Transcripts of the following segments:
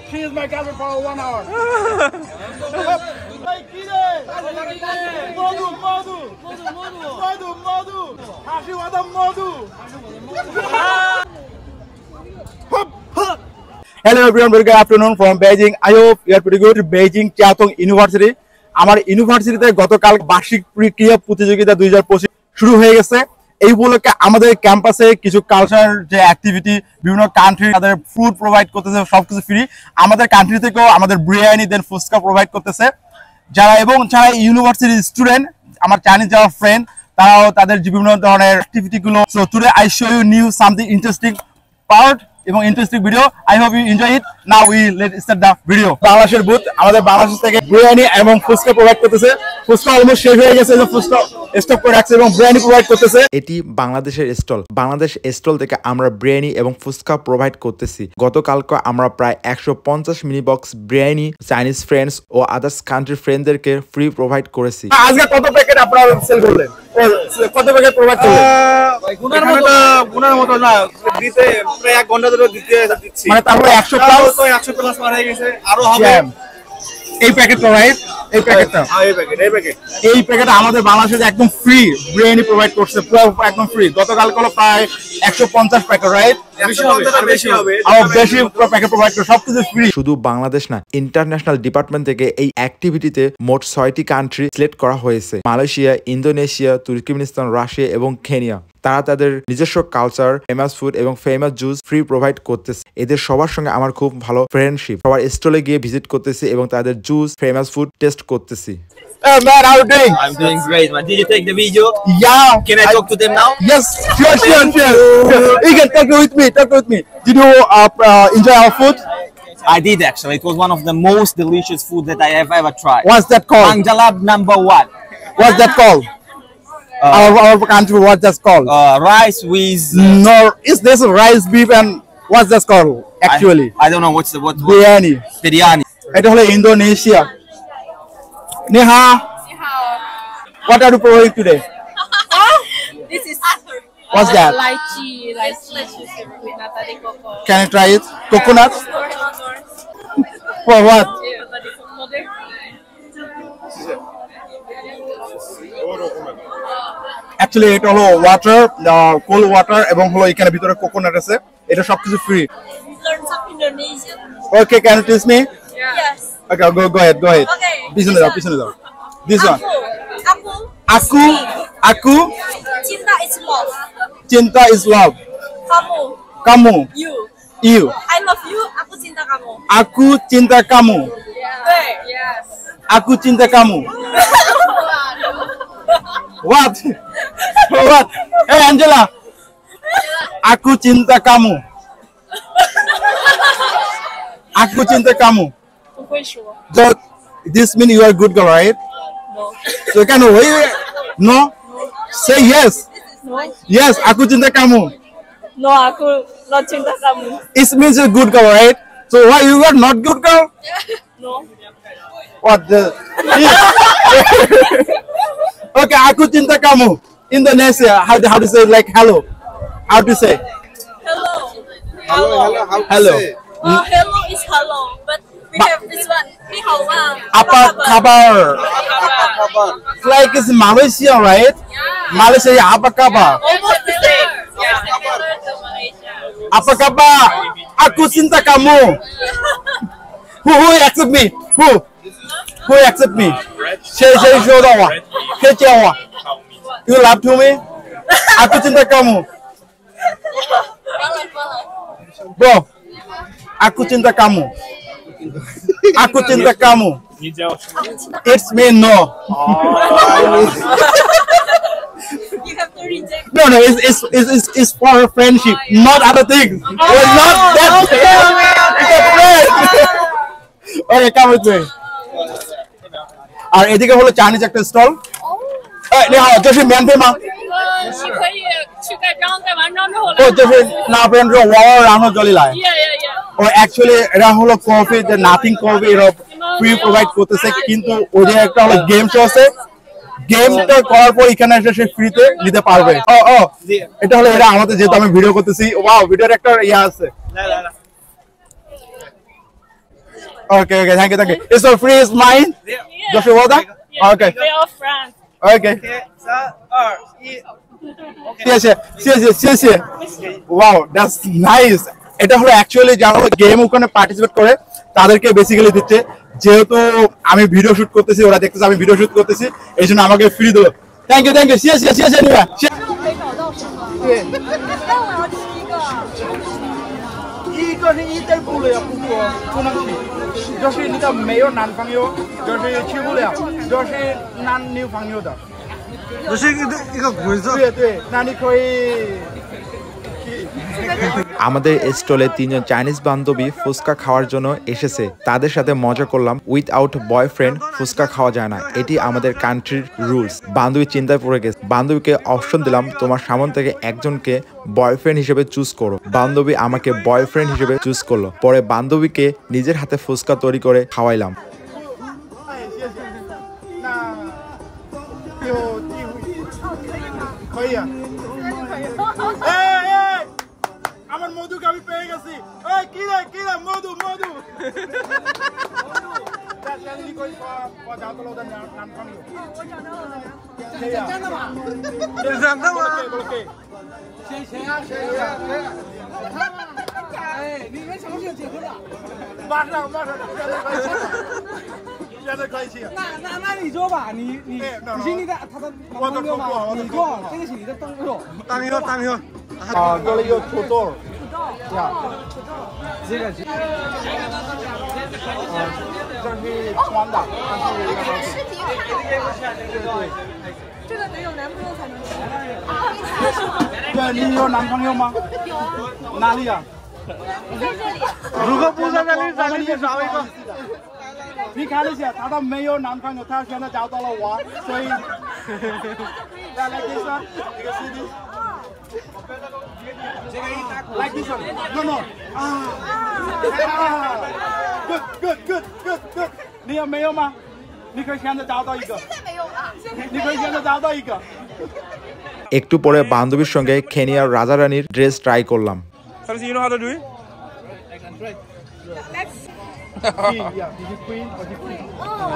She is my girlfriend for 1 hour. Hello everyone, very good afternoon from Beijing. I hope you are pretty good. Beijing Chiatong University. আমার ইউনিভার্সিটিতে গতকাল বার্ষিক ক্রীড়া প্রতিযোগিতা 2025 শুরু হয়ে গেছে। এই উপলক্ষে আমাদের ক্যাম্পাসে কিছু কালচার যে অ্যাক্টিভিটি বিভিন্ন কান্ট্রি তাদের ফুড প্রোভাইড করতেছে, সবকিছু ফ্রি। আমাদের কান্ট্রি থেকেও আমাদের বিরিয়ানি দেন ফুচকা প্রোভাইড করতেছে। যারা ইউনিভার্সিটির স্টুডেন্ট, আমার চাইনিজ যারা ফ্রেন্ড, তারাও তাদের বিভিন্ন ধরনের অ্যাক্টিভিটিগুলো। So today I show you new something interesting part এবং interesting video. I hope you enjoy it. Now we let start the video. বাংলাদেশের বুথ আমাদের বাংলাদেশ থেকে বিরিয়ানি এবং ফুচকা প্রোভাইড করতেছে। ফুচকা অলমোস্ট শেষ হয়ে গেছে, ফুচকা স্টক করে রাখছে এবং বিরিয়ানি প্রোভাইড করতেছে। এটি বাংলাদেশের স্টল। বাংলাদেশ স্টল থেকে আমরা বিরিয়ানি এবং ফুচকা প্রোভাইড করতেছি। গতকালকে আমরা প্রায় 150 mini box biryani Chinese friends ও আদার্স কান্ট্রি ফ্রেন্ডদেরকে ফ্রি প্রোভাইড করেছি। আজকে কত প্যাকেট আপনারা সেল করলেন? কত প্যাকেট প্রোভাইড করলেন? গুনার মতো না, দিতে প্রায় 1 ঘন্টা ধরে দিচ্ছি। মানে তারপরে 100 প্লাস মারা গেছে, আরো হবে। এই প্যাকেট প্রোভাইড, এই প্যাকেটটা, এই প্যাকেট আমাদের বাংলাদেশে একদম ফ্রি বিরিয়ানি প্রোভাইড করছে, পুরো একদম ফ্রি। গতকাল কল প্রায় 150 প্যাকেট, রাইট? বেশি হবে, আর বেশি প্যাকেট প্রোভাইড করে, সবকিছু ফ্রি। শুধু বাংলাদেশ না, ইন্টারন্যাশনাল ডিপার্টমেন্ট থেকে এই অ্যাক্টিভিটিতে মোট 6টি কান্ট্রি সিলেক্ট করা হয়েছে। মালয়েশিয়া, ইন্দোনেশিয়া, তুর্কমেনিস্তান, রাশিয়া এবং কেনিয়া। তারা তাদের নিজস্ব কালচার, ফেমাস ফুড এবং ফেমাস জুস ফ্রি প্রোভাইড করতেছে। এদের সবার সঙ্গে আমার খুব ভালো ফ্রেন্ডশিপ। সবার স্টলে গিয়ে ভিজিট করতেছি এবং তাদের জুস, ফেমাস ফুড টেস্ট করতেছি। Hey man, how are you doing? I'm doing great, man. Did you take the video? Yeah. Can I talk to them now? Yes, sure. You can talk with me. Did you enjoy our food? I did actually. It was one of the most delicious food that I have ever tried. What's that called? Manjalab #1. What's that called? Our country, what's that called? Rice with No, is this rice beef and what's that called actually? I don't know what's Biryani. biryani. It is Indonesia. Ni hao. What are you providing today? This is What's that? lychee with nata de coco. Can I try it? Coconut? For what? Actually, it হলো water, cold water এবং হলো এখানে ভিতরে coconut আছে। এটা সবকিছু free. Learn some Indonesian. Okay, can you teach me? Yes. Okay, go ahead. Okay. Pisune daw. This one. Aku. Cinta is love. Cinta is love. Kamu. Kamu. You. You. I love you. Aku cinta kamu. Aku cinta kamu. Yes. Aku cinta kamu. What? What? Hey Angela. Aku cinta kamu. Aku cinta kamu. So, this means you are a good girl, right? No. So can wait. No? Say yes. No. Yes, aku cinta kamu. No, aku not cinta kamu. It means you're a good girl, right? So why you are not good girl? No. What the? Okay, aku cinta kamu. Indonesia, how to say like hello? How to say? Hello. Hello. Hello is hello, but we have this one. Ni hao bang. Apa kabar? It's like it's Malaysia, right? Malaysia, apa kabar? Almost the same. Yeah. Similar to Malaysia. Apa kabar? Aku cinta kamu. Who accept me? Who accept me? 谁说到我？谁叫我？ You love to me? Aku cinta kamu. Bro, aku cinta kamu. Aku cinta kamu. It's me no. You have to reject. No, it's for friendship, not other things. We're not that. It's a friend. Okay, come with me. আর এদিকে হলো Chinese একটা stall. 你好，这是免费吗？是可以去盖章，盖完章之后来。哦，就是拿别人这种玩玩，然后这里来。Yeah. ও actually এরা হলো coffee, nothing coffee এরা free provide করতেছে, কিন্তু ওদের একটা হলো গেম শো আছে। গেমটা করার পর এখানে এসে সে ফ্রিতে নিতে পারবে। ও এটা হলো এরা আমাদের, যেহেতু আমি ভিডিও করতেছি, ওয়াও ভিডিওর একটা ইয়া আছে। Okay, thank you. It's so free, it's mine. Just your water? Okay. We are friends. Okay. 谢谢。Wow, that's nice. এটা হলো অ্যাকচুয়ালি যারা গেম ওখানে পার্টিসিপেট করে তাদেরকে বেসিক্যালি দিচ্ছে, যেহেতু আমি ভিডিও শুট করতেছি, ওরা দেখতেছে আমি ভিডিও শুট করতেছি, এই জন্য আমাকে ফ্রি দিল। থ্যাংক ইউ,谢谢你们。对。但我要吃一个。一个是一对不了，不能去，就是你的没有男朋友，就是去不了，就是男女朋友的。这是一个规则。对，那你可以。আমাদের স্টলে 3 জন চাইনিজ বান্ধবী ফুচকা খাওয়ার জন্য এসেছে। তাদের সাথে মজা করলাম। উইথআউট বয়ফ্রেন্ড ফুচকা খাওয়া যায় না, এটি আমাদের কান্ট্রির রুলস। বান্ধবী চিন্তায় পড়ে গেছে। বান্ধবীকে অপশন দিলাম, তোমার সামনে থেকে একজনকে বয়ফ্রেন্ড হিসেবে চুজ করো। বান্ধবী আমাকে বয়ফ্রেন্ড হিসেবে চুজ করলো। পরে বান্ধবীকে নিজের হাতে ফুচকা তৈরি করে খাওয়াইলাম। আমার মধুকে আমি পেয়ে গেছি। এই কি রে মধু你们什么时候结婚了？马上现在可以去。那你做吧，你是你的他的男朋友吗？你做，这个是你的朋友。当兵。这里有土豆。呀。这个是。这是穿的，这个得有男朋友才能吃。对，你有男朋友吗？有。哪里啊？在这里。如果不在这里，咱们也找一个。你看一下，他没有男朋友，他现在找到了我，所以。Like this one, you can see this. Like this one. No. Good. 你有没有吗？你可以现在找到一个。现在没有了。你可以现在找到一个。একটু পরে বান্ধবীর সঙ্গে কেনিয়ার রাজা রানীর ড্রেস ট্রাই করলাম। Something you know how to do it? I can try. Let's. King, yeah. This is queen or this king?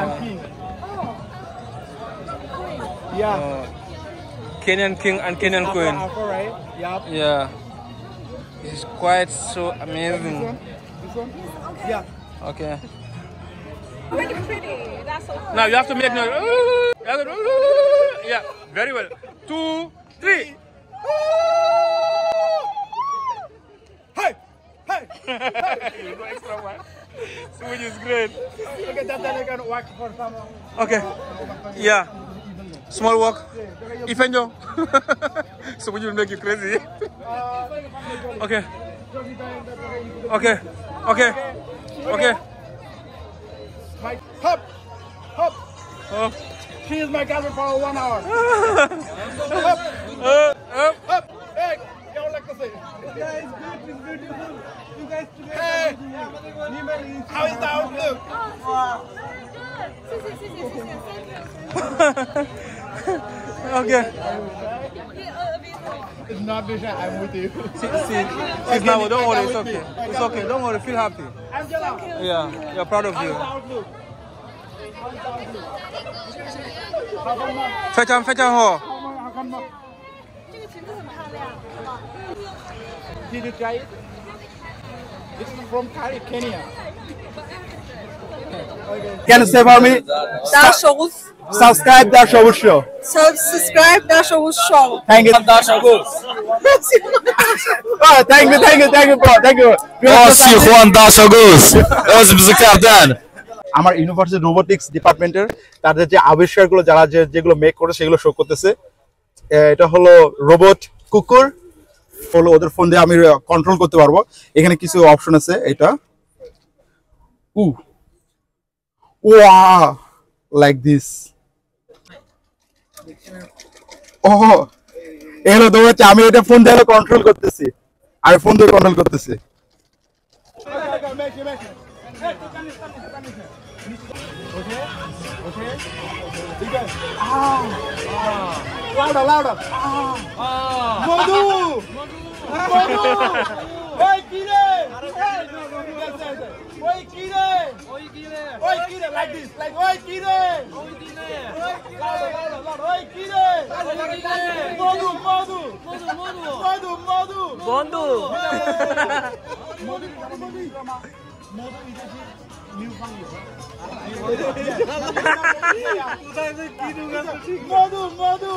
I'm king. Yeah. Kenyan king and Kenyan queen. Alpha, right? Yeah. Yeah. It's quite so amazing. This one? Yeah. Okay. Really pretty. That's so cool. Now you have to make noise. Yeah, very well. 2, 3. Hey! You go extra one. So which is great. Okay, then I can work for someone. Okay. Yeah. Small walk. Ifenjo. So which will make you crazy. Okay. Hop! Oh. She is my girlfriend for 1 hour. Hop! Hey! You like to say? Yeah, it's good. You guys together. Hey! How is the outlook? Okay. It's not Disha, I'm with you. See, now don't worry, it's okay. It's okay, don't worry, feel happy. Angela! Yeah, we're proud of How you. is the outlook? Fetcham ho. Did you try it? This is from Kenya. Can you say for me? Dashovuz. Subscribe the show show. Subscribe Dashovuz show. Thank you. Oh, thank you, bro. Thank you. Juan Dasoguz. Özümüzü kaptan. আমার university robotics ডিপার্টমেন্টের তাদের যে আবিষ্কারগুলো যারা যেগুলো make করে সেগুলো show করতেছে। এটা হলো রোবট কুকুর, হলো ওদের ফোন দিয়ে আমি কন্ট্রোল করতে পারবো। এখানে কিছু অপশন আছে, এটা লাইক দিস। এগুলো দৌড়াচ্ছে, আমি এটা ফোন দিয়ে কন্ট্রোল করতেছি, আমি ফোন দিয়ে কন্ট্রোল করতেছি। Okay. Louder, louder. Madhu. Madhu. Oi, kire. Oi, kire. Oi, kire. Like this. Like, oi, kire. Louder, louder, louder. Oi, kire. Madhu, Madhu. Madhu, Madhu. Bondu. Madhu, Madhu.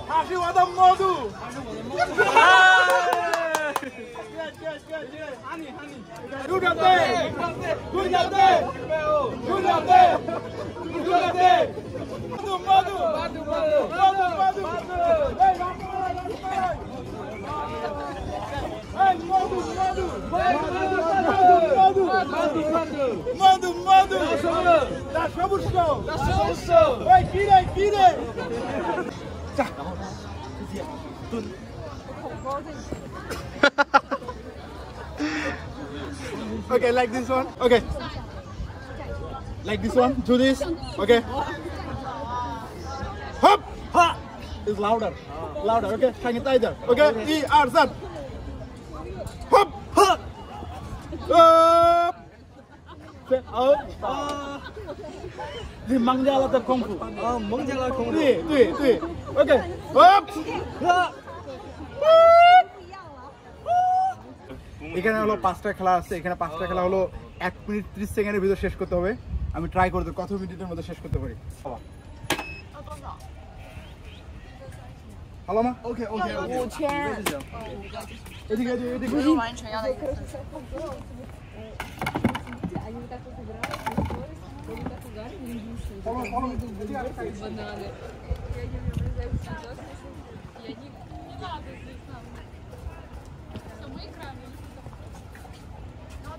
Hashiwada Madhu. Good job there. Good job there. Good job there. Good job there. Madhu, Madhu. Madhu, Madhu. Hey, Hey, Madhu, Madhu. Madhu, Madhu. That's Shabush show. Hey, Kire, Kire. Okay, like this one. Okay. Like this one. Do this. Okay. Hop. Ha. It's louder. Louder. Okay. Hang it either. Okay. E-R-Z. Hop. Ha. Up. Say up. This is Mangjala the Kung Fu. Mangjala Kung Fu. Do it. Okay. Up. Ha. এখানে হলো 5টা খেলা আছে এখানে 5টা খেলা হলো 1 minute 30 সেকেন্ডের ভিতর শেষ করতে হবে আমি ট্রাই করব কত মিনিটের মধ্যে শেষ করতে পারি হলো মা ওকে 5000。এদিকে不是完全要的一个。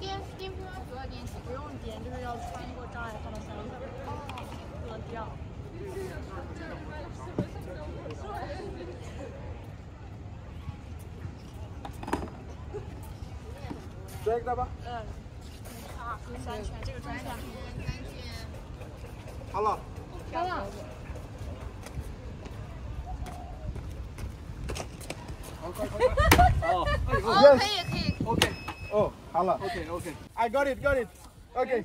电瓶要主要电器，不用电，就是要穿过障碍放到箱子，不能掉。这个吧3圈，这个专项。好了漂亮。可以。 ও হলো ওকে I got it ওকে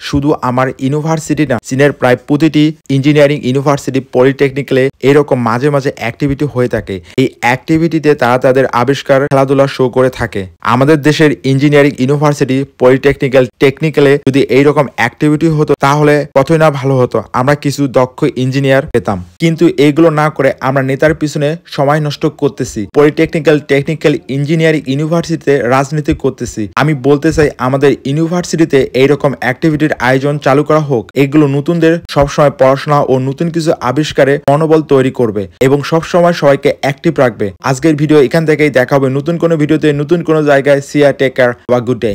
শুধু আমার ইউনিভার্সিটি না চীনের প্রায় প্রতিটি ইঞ্জিনিয়ারিং ইউনিভার্সিটি পলিটেকনিক্যালে এরকম মাঝে মাঝে অ্যাক্টিভিটি হয়ে থাকে এই অ্যাক্টিভিটিতে তারা তাদের আবিষ্কার খেলাধুলা শো করে থাকে আমাদের দেশের ইঞ্জিনিয়ারিং ইউনিভার্সিটি পলিটেকনিক্যাল টেকনিক্যালে যদি এইরকম অ্যাক্টিভিটি হতো তাহলে কতই না ভালো হতো আমরা কিছু দক্ষ ইঞ্জিনিয়ার পেতাম কিন্তু এইগুলো না করে আমরা নেতার পিছনে সময় নষ্ট করতেছি পলিটেকনিক্যাল টেকনিক্যাল ইঞ্জিনিয়ারিং ইউনিভার্সিটিতে রাজনীতি করতেছি আমি বলতে চাই আমাদের ইউনিভার্সিটিতে এইরকম অ্যাক্টিভিটির আয়োজন চালু করা হোক এগুলো নতুনদের সবসময় পড়াশোনা ও নতুন কিছু আবিষ্কারে মনোবল তৈরি করবে এবং সবসময় সবাইকে অ্যাক্টিভ রাখবে আজকের ভিডিও এখান থেকেই দেখা হবে নতুন কোনো ভিডিওতে নতুন কোনো জায়গায় see you take care have a good day